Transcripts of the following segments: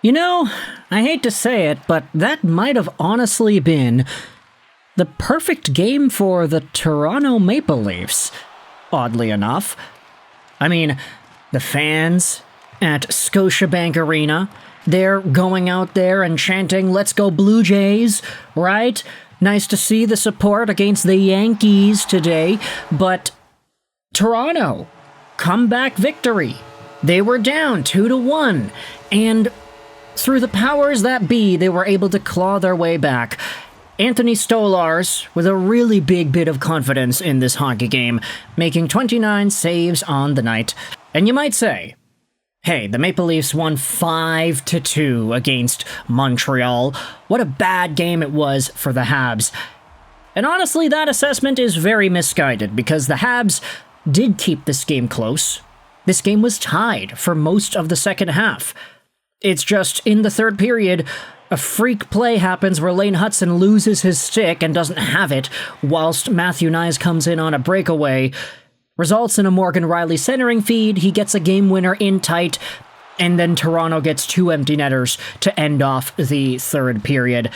You know, I hate to say it, but that might have honestly been the perfect game for the Toronto Maple Leafs, oddly enough. I mean, the fans at Scotiabank Arena, they're going out there and chanting, "Let's go Blue Jays," right? Nice to see the support against the Yankees today, but Toronto, comeback victory. They were down 2-1, and through the powers that be, they were able to claw their way back. Anthony Stolarz with a really big bit of confidence in this hockey game, making 29 saves on the night. And you might say, hey, the Maple Leafs won 5-2 against Montreal. What a bad game it was for the Habs. And honestly, that assessment is very misguided because the Habs did keep this game close. This game was tied for most of the second half. It's just in the third period, a freak play happens where Lane Hudson loses his stick and doesn't have it, whilst Matthew Knies comes in on a breakaway. Results in a Morgan Rielly centering feed, he gets a game winner in tight, and then Toronto gets 2 empty netters to end off the third period.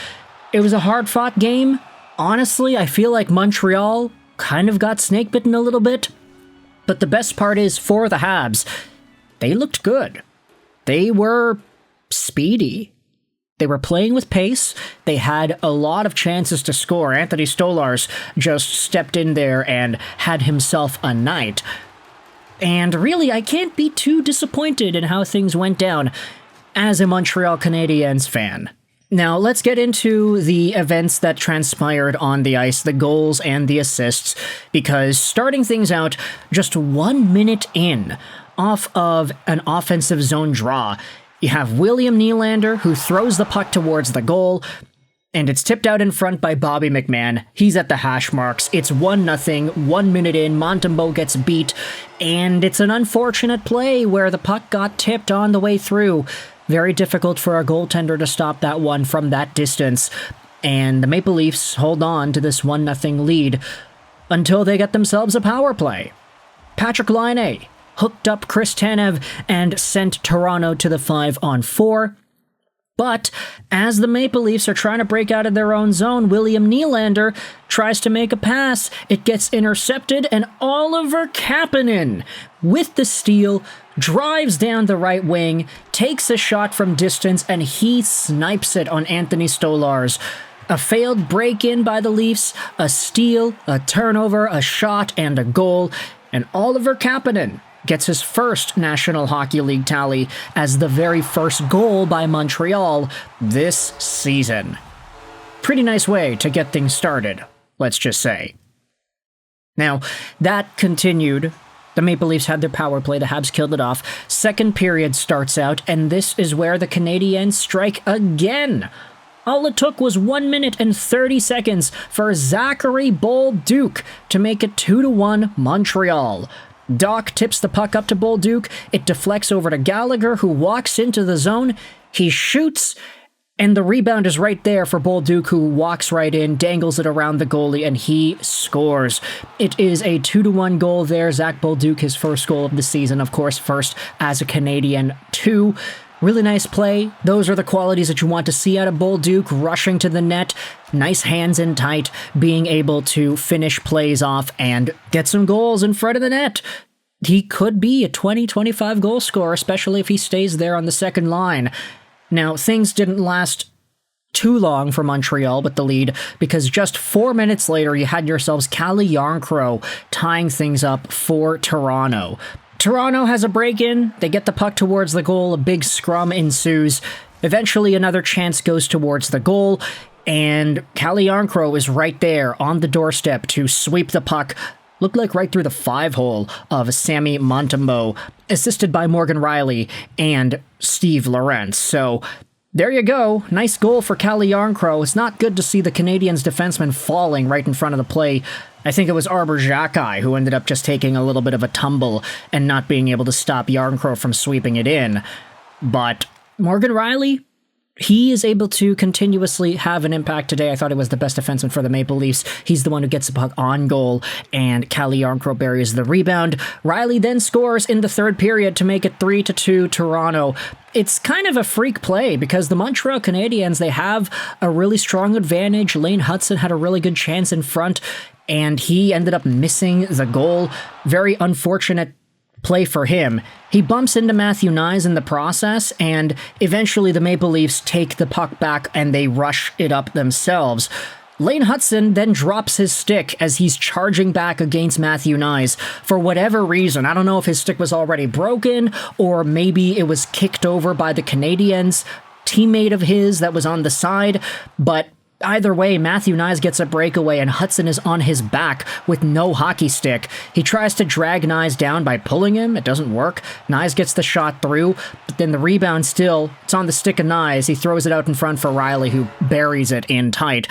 It was a hard-fought game. Honestly, I feel like Montreal kind of got snake-bitten a little bit. But the best part is, for the Habs, they looked good. They were speedy. They were playing with pace. They had a lot of chances to score. Anthony Stolarz just stepped in there and had himself a night. And really, I can't be too disappointed in how things went down as a Montreal Canadiens fan. Now, let's get into the events that transpired on the ice, the goals and the assists, because starting things out just 1 minute in, off of an offensive zone draw, you have William Nylander, who throws the puck towards the goal, and it's tipped out in front by Bobby McMann. He's at the hash marks. It's 1-0, 1 minute in, Montembeault gets beat, and it's an unfortunate play where the puck got tipped on the way through. Very difficult for a goaltender to stop that one from that distance, and the Maple Leafs hold on to this 1-0 lead until they get themselves a power play. Patrick Laine hooked up Chris Tanev and sent Toronto to the 5-on-4. But as the Maple Leafs are trying to break out of their own zone, William Nylander tries to make a pass. It gets intercepted, and Oliver Kapanen, with the steal, drives down the right wing, takes a shot from distance, and he snipes it on Anthony Stolarz. A failed break-in by the Leafs, a steal, a turnover, a shot, and a goal, and Oliver Kapanen gets his first National Hockey League tally as the very first goal by Montreal this season. Pretty nice way to get things started, let's just say. Now, that continued. The Maple Leafs had their power play, the Habs killed it off. Second period starts out, and this is where the Canadiens strike again. All it took was 1 minute and 30 seconds for Zachary Bolduc to make it 2-1 Montreal. Doc tips the puck up to Bolduc, it deflects over to Gallagher, who walks into the zone, he shoots, and the rebound is right there for Bolduc, who walks right in, dangles it around the goalie, and he scores. It is a 2-1 goal there. Zach Bolduc, his first goal of the season, of course, first as a Canadian, too. Really nice play. Those are the qualities that you want to see out of Bolduc, rushing to the net, nice hands in tight, being able to finish plays off and get some goals in front of the net. He could be a 20-25 goal scorer, especially if he stays there on the second line. Now, things didn't last too long for Montreal with the lead, because just 4 minutes later, you had yourselves Calle Jarnkrok tying things up for Toronto. Toronto has a break-in, they get the puck towards the goal, a big scrum ensues. Eventually, another chance goes towards the goal, and Calle Jarnkrok is right there on the doorstep to sweep the puck, looked like right through the 5-hole of Sammy Montembeault, assisted by Morgan Rielly and Steve Lorentz. So there you go. Nice goal for Calle Jarnkrok. It's not good to see the Canadiens defenseman falling right in front of the play. I think it was Arbor Xhekaj who ended up just taking a little bit of a tumble and not being able to stop Jarnkrok from sweeping it in. But Morgan Rielly, he is able to continuously have an impact today. I thought he was the best defenseman for the Maple Leafs. He's the one who gets the puck on goal, and Calle Jarnkrok buries the rebound. Rielly then scores in the third period to make it 3-2 Toronto. It's kind of a freak play because the Montreal Canadiens, they have a really strong advantage. Lane Hutson had a really good chance in front, and he ended up missing the goal. Very unfortunate play for him. He bumps into Matthew Knies in the process, and eventually the Maple Leafs take the puck back and they rush it up themselves. Lane Hutson then drops his stick as he's charging back against Matthew Knies. For whatever reason, I don't know if his stick was already broken or maybe it was kicked over by the Canadiens teammate of his that was on the side, but either way, Matthew Knies gets a breakaway and Hutson is on his back with no hockey stick. He tries to drag Knies down by pulling him. It doesn't work. Knies gets the shot through, but then the rebound still, it's on the stick of Knies. He throws it out in front for Rielly, who buries it in tight.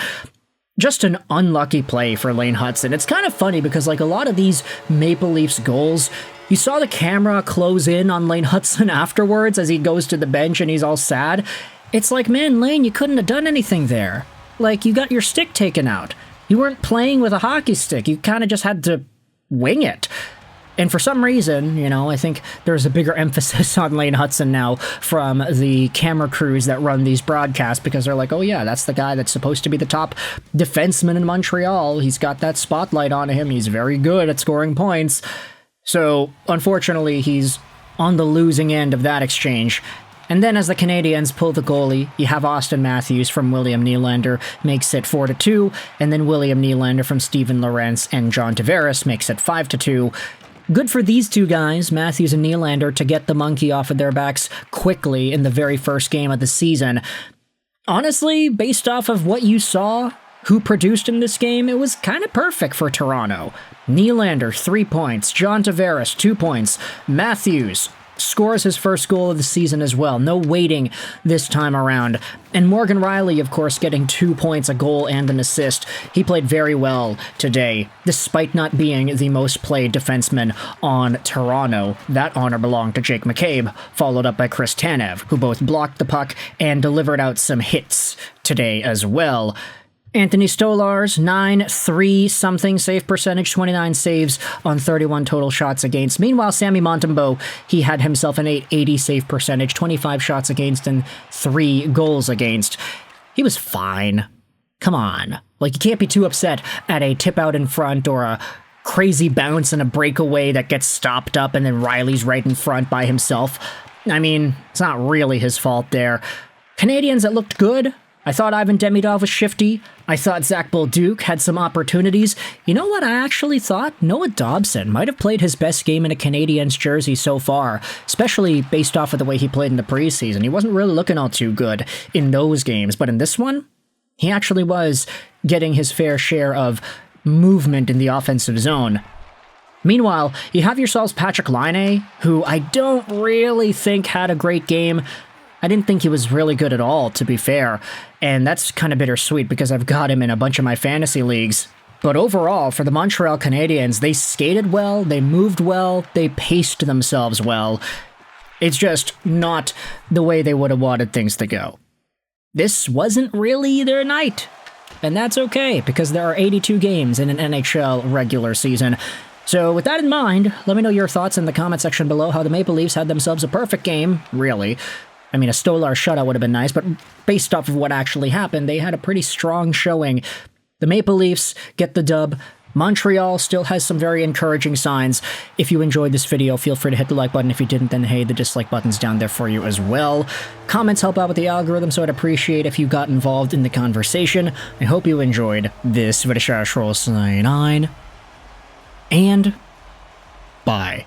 Just an unlucky play for Lane Hutson. It's kind of funny because like a lot of these Maple Leafs goals, you saw the camera close in on Lane Hutson afterwards as he goes to the bench and he's all sad. It's like, man, Lane, you couldn't have done anything there. Like, you got your stick taken out. You weren't playing with a hockey stick. You kind of just had to wing it. And for some reason, you know, I think there's a bigger emphasis on Lane Hutson now from the camera crews that run these broadcasts because they're like, oh yeah, that's the guy that's supposed to be the top defenseman in Montreal. He's got that spotlight on him. He's very good at scoring points. So, unfortunately, he's on the losing end of that exchange. And then as the Canadiens pull the goalie, you have Auston Matthews from William Nylander makes it 4-2, and then William Nylander from Steven Lorentz and John Tavares makes it 5-2. Good for these two guys, Matthews and Nylander, to get the monkey off of their backs quickly in the very first game of the season. Honestly, based off of what you saw, who produced in this game, it was kind of perfect for Toronto. Nylander, 3 points. John Tavares, 2 points. Matthews scores his first goal of the season as well. No waiting this time around. And Morgan Rielly, of course, getting 2 points, a goal, and an assist. He played very well today, despite not being the most played defenseman on Toronto. That honor belonged to Jake McCabe, followed up by Chris Tanev, who both blocked the puck and delivered out some hits today as well. Anthony Stolarz, 9-3-something save percentage, 29 saves on 31 total shots against. Meanwhile, Sammy Montembeault, he had himself an 880 save percentage, 25 shots against and 3 goals against. He was fine. Come on. Like, you can't be too upset at a tip out in front or a crazy bounce and a breakaway that gets stopped up and then Rielly's right in front by himself. I mean, it's not really his fault there. Canadiens that looked good. I thought Ivan Demidov was shifty. I thought Zach Bolduc had some opportunities. You know what I actually thought? Noah Dobson might have played his best game in a Canadiens jersey so far, especially based off of the way he played in the preseason. He wasn't really looking all too good in those games, but in this one, he actually was getting his fair share of movement in the offensive zone. Meanwhile, you have yourselves Patrick Laine, who I don't really think had a great game. I didn't think he was really good at all, to be fair, and that's kind of bittersweet because I've got him in a bunch of my fantasy leagues. But overall, for the Montreal Canadiens, they skated well, they moved well, they paced themselves well. It's just not the way they would have wanted things to go. This wasn't really their night, and that's okay, because there are 82 games in an NHL regular season. So with that in mind, let me know your thoughts in the comment section below how the Maple Leafs had themselves a perfect game, really. I mean, a Stolarz shutout would have been nice, but based off of what actually happened, they had a pretty strong showing. The Maple Leafs get the dub. Montreal still has some very encouraging signs. If you enjoyed this video, feel free to hit the like button. If you didn't, then hey, the dislike button's down there for you as well. Comments help out with the algorithm, so I'd appreciate if you got involved in the conversation. I hope you enjoyed this video. And bye.